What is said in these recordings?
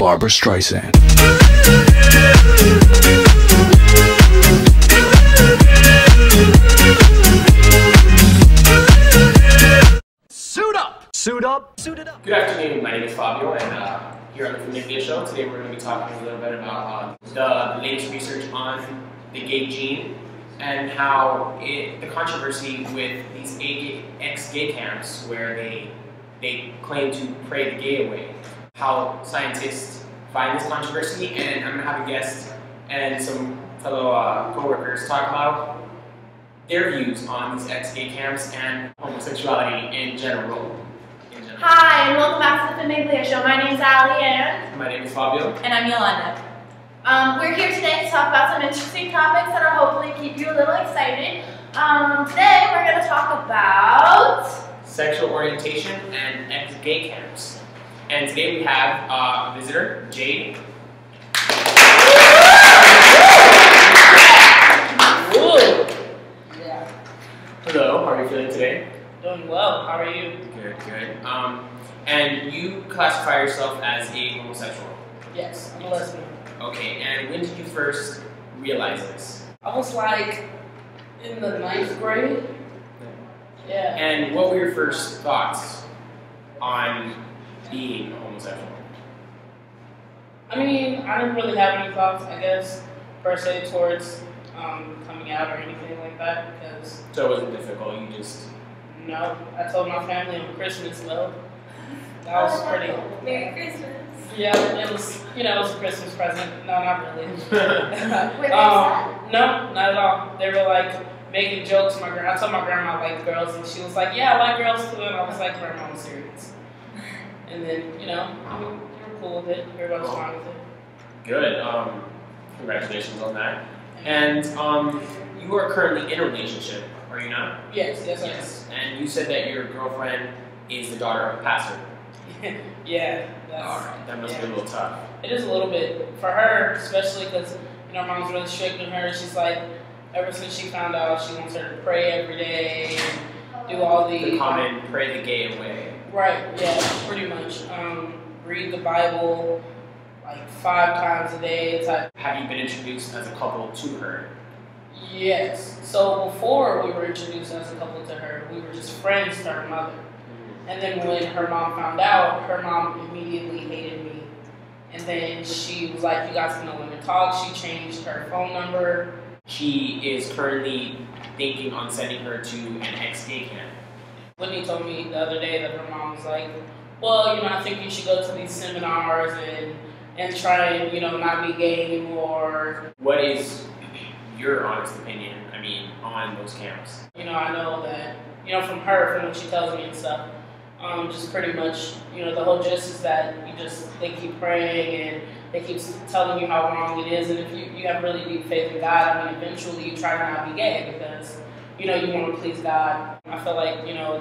Barbara Streisand. Suit up! Suit up! Suit it up! Good afternoon, my name is Fabio, and here on the Famiglia show, today we're going to be talking a little bit about the latest research on the gay gene and how the controversy with these ex-gay camps where they claim to pray the gay away, how scientists find this controversy, and I'm going to have a guest and some fellow co-workers talk about their views on these ex-gay camps and homosexuality in general. Hi, and welcome back to the Famiglia show. My name's Ali, and my name is Fabio. And I'm Yolanda. We're here today to talk about some interesting topics that will hopefully keep you a little excited. Today we're going to talk about sexual orientation and ex-gay camps. And today we have a visitor, Jade. Hello, how are you feeling today? Doing well, how are you? Good, good. And you classify yourself as a homosexual? Yes, I'm a lesbian. Okay, and when did you first realize this? I was like in the 9th grade. Yeah. And what were your first thoughts on being homosexual? I mean, I didn't really have any thoughts, I guess, per se, towards coming out or anything like that, because... So it wasn't difficult, you just... No, I told my family on Christmas, though. That was pretty... Merry Christmas. Yeah, it was, you know, it was a Christmas present. No, not really. Were they sad? No, not at all. They were like making jokes. I told my grandma I liked girls, and she was like, "Yeah, I like girls too." And I was like, "Grandma, I'm serious." And then, you know, we were cool with it. Everybody was fine with it. Good. Congratulations on that. And you are currently in a relationship, are you not? Yes, yes, yes. And you said that your girlfriend is the daughter of a pastor. Yeah. Alright, that must be a little tough. It is a little bit. For her, especially because, you know, mom's really strict on her. She's like, ever since she found out, she wants her to pray every day and do all the common pray the gay away. Right, yeah, pretty much. Read the Bible like 5 times a day. Have you been introduced as a couple to her? Yes. So before we were introduced as a couple to her, we were just friends to her mother. And then when her mom found out, her mom immediately hated me. And then she was like, "You guys can no longer talk." She changed her phone number. She is currently thinking on sending her to an ex-gay camp. Whitney told me the other day that her mom was like, "Well, you know, I think you should go to these seminars and try and, you know, not be gay anymore." What is your honest opinion, on those camps? You know, I know that, you know, from what she tells me and stuff, just pretty much, you know, the whole gist is that they keep praying and they keep telling you how wrong it is, and if you have really deep faith in God, eventually you try to not be gay because, you know, you want to please God. I feel like, you know,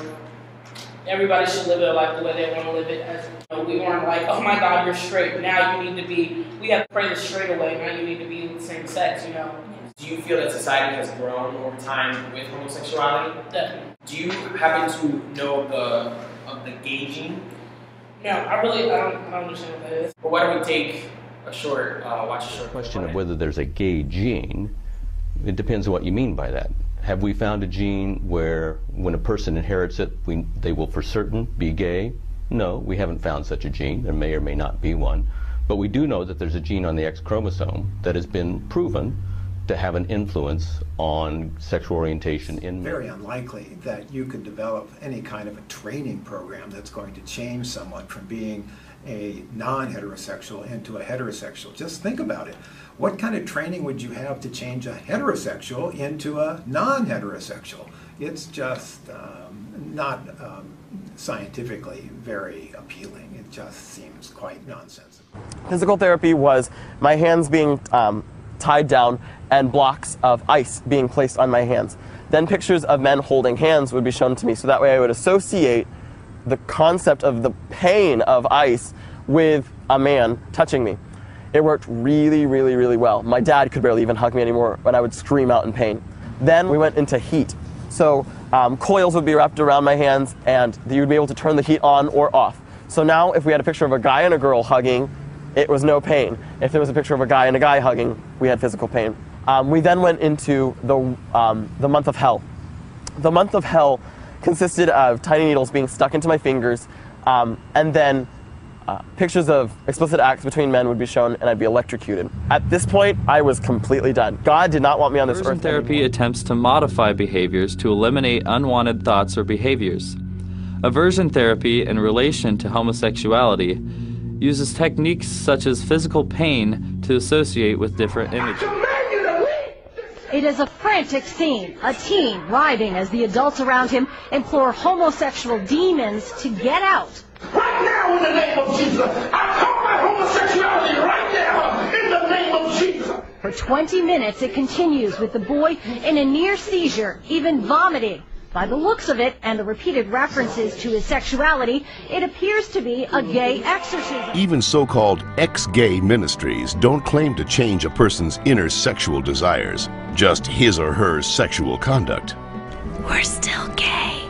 everybody should live their life the way they want to live it. As you know, we weren't like, "Oh my God, you're straight. Now you need to be." We have to pray the straight away. Now you need to be the same sex. You know. Do you feel that society has grown over time with homosexuality? Definitely. Do you happen to know of the gay gene? No, I don't understand what that is. Well, why don't we take a short, watch a short question of whether there's a gay gene. It depends on what you mean by that. Have we found a gene where when a person inherits it, they will for certain be gay? No, we haven't found such a gene. There may or may not be one. But we do know that there's a gene on the X chromosome that has been proven to have an influence on sexual orientation in men. Very unlikely that you could develop any kind of a training program that's going to change someone from being a non-heterosexual into a heterosexual. Just think about it. What kind of training would you have to change a heterosexual into a non-heterosexual? It's just not scientifically very appealing. It just seems quite nonsensical. Physical therapy was my hands being tied down and blocks of ice being placed on my hands. Then pictures of men holding hands would be shown to me, so that way I would associate the concept of the pain of ice with a man touching me. It worked really, really, really well. My dad could barely even hug me anymore when I would scream out in pain. Then we went into heat. So coils would be wrapped around my hands and you would be able to turn the heat on or off. So now if we had a picture of a guy and a girl hugging, it was no pain. If there was a picture of a guy and a guy hugging, we had physical pain. We then went into the month of hell. The month of hell consisted of tiny needles being stuck into my fingers, and then pictures of explicit acts between men would be shown, and I'd be electrocuted. At this point, I was completely done. God did not want me on this earth Aversion therapy anymore. attempts to modify behaviors to eliminate unwanted thoughts or behaviors. Aversion therapy, in relation to homosexuality, uses techniques such as physical pain to associate with different images. It is a frantic scene, a teen writhing as the adults around him implore homosexual demons to get out. Right now, in the name of Jesus, I call my homosexuality right now, in the name of Jesus. For 20 minutes, it continues with the boy in a near seizure, even vomiting. By the looks of it and the repeated references to his sexuality, it appears to be a gay exorcism. Even so-called ex-gay ministries don't claim to change a person's inner sexual desires, just his or her sexual conduct. We're still gay.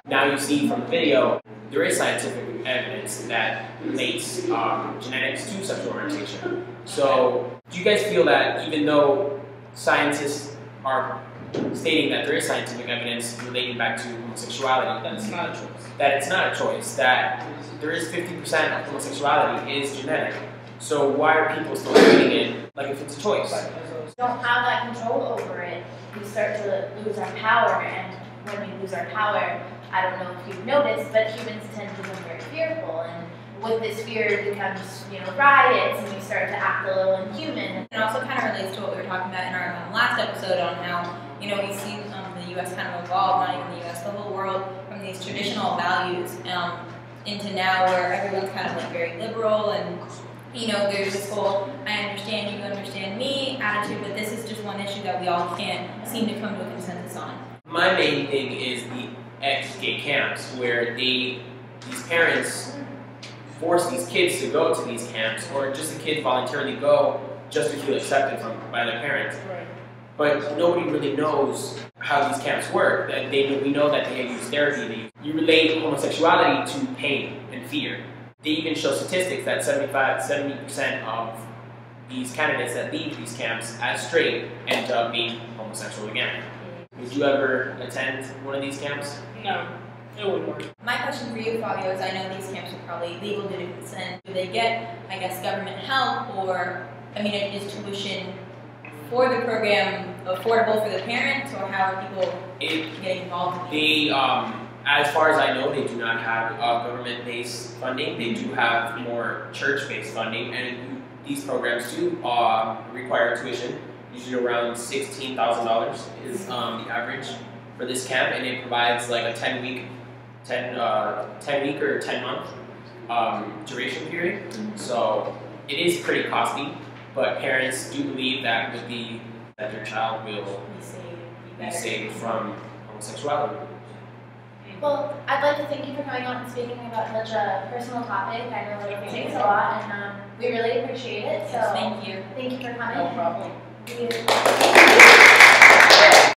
Now you see from the video, there is scientific evidence that relates genetics to sexual orientation. So, do you guys feel that even though scientists are stating that there is scientific evidence relating back to homosexuality, that it's not a choice, that there is 50% of homosexuality is genetic. So why are people still treating it like if it's a choice? We don't have that control over it. We start to lose our power, and when we lose our power, I don't know if you've noticed, but humans tend to become very fearful, and with this fear it becomes, riots, and we start to act a little inhuman. It also kind of relates to what we were talking about in our last episode on how, we see the U.S. kind of evolve, not even the U.S., the whole world, from these traditional values into now where everyone's kind of like very liberal, and there's this whole I understand you understand me attitude, but this is just one issue that we all can't seem to come to a consensus on. My main thing is the ex-gay camps, where these parents force these kids to go to these camps, or just the kids voluntarily go just to feel accepted by their parents. Right. But nobody really knows how these camps work. We know that they use therapy. You relate homosexuality to pain and fear. They even show statistics that 70% of these candidates that leave these camps as straight end up being homosexual again. Would you ever attend one of these camps? No, it wouldn't work. My question for you, Fabio, is I know these camps are probably legal due to consent. Do they get, government help, or, is tuition for the program affordable for the parents, or how are people getting involved in this? As far as I know, they do not have government-based funding. They do have more church-based funding, and these programs do require tuition. Usually around $16,000 is the average for this camp, and it provides like a 10-week or 10-month duration period. So it is pretty costly, but parents do believe that that their child will be saved from homosexuality. Well, I'd like to thank you for coming on and speaking about such a personal topic. I know it takes a lot, and we really appreciate it. So Yes, thank you. Thank you for coming. No problem. Thank you.